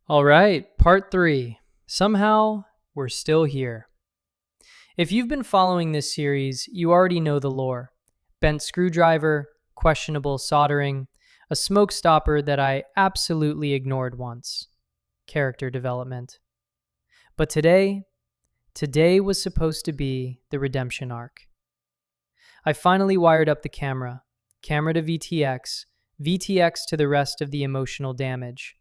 All right, part 3. Somehow, we're still here. If you've been following this series, you already know the lore. Bent screwdriver, questionable soldering, a smoke stopper that I absolutely ignored once. Character development. But today was supposed to be the redemption arc. I finally wired up the camera to VTX, VTX to the rest of the emotional damage.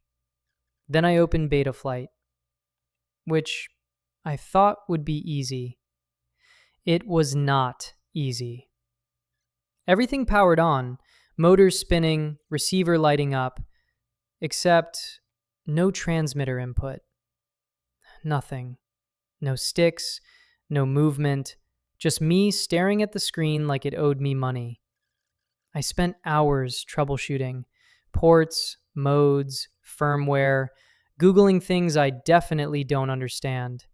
Then I opened Betaflight, which I thought would be easy. It was not easy. Everything powered on, motors spinning, receiver lighting up, except no transmitter input. Nothing. No sticks, no movement, just me staring at the screen like it owed me money. I spent hours troubleshooting ports, modes, firmware, Googling things I definitely don't understand.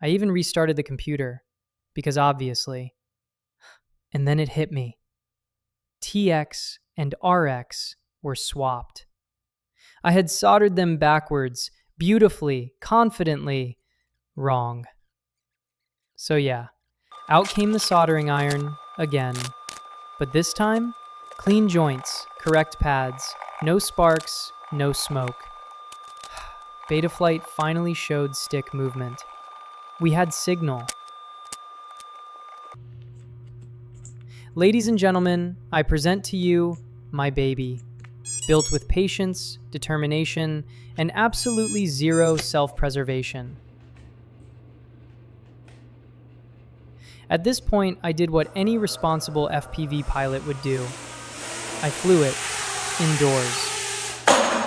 I even restarted the computer, because obviously. And then it hit me. TX and RX were swapped. I had soldered them backwards, beautifully, confidently, wrong. So yeah, out came the soldering iron, again. But this time, clean joints, correct pads, no sparks, no smoke. Betaflight finally showed stick movement. We had signal. Ladies and gentlemen, I present to you my baby, built with patience, determination, and absolutely zero self-preservation. At this point, I did what any responsible FPV pilot would do. I flew it, indoors.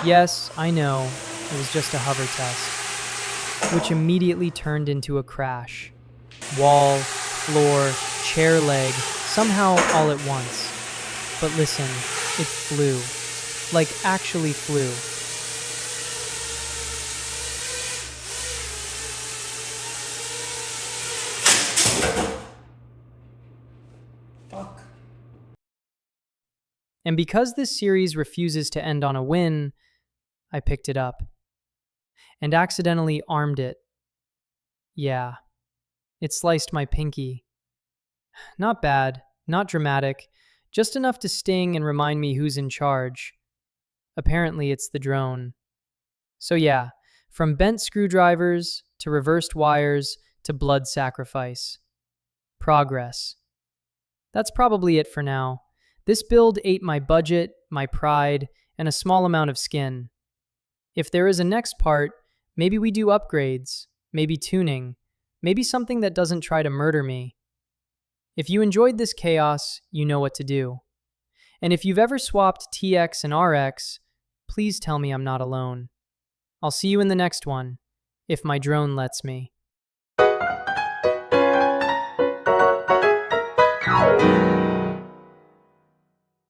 Yes, I know, it was just a hover test, which immediately turned into a crash. Wall, floor, chair leg, somehow all at once. But listen, it flew. Like actually flew. Fuck. And because this series refuses to end on a win, I picked it up. And accidentally armed it. Yeah, it sliced my pinky. Not bad, not dramatic, just enough to sting and remind me who's in charge. Apparently it's the drone. So yeah, from bent screwdrivers to reversed wires to blood sacrifice. Progress. That's probably it for now. This build ate my budget, my pride, and a small amount of skin. If there is a next part, maybe we do upgrades, maybe tuning, maybe something that doesn't try to murder me. If you enjoyed this chaos, you know what to do. And if you've ever swapped TX and RX, please tell me I'm not alone. I'll see you in the next one, if my drone lets me.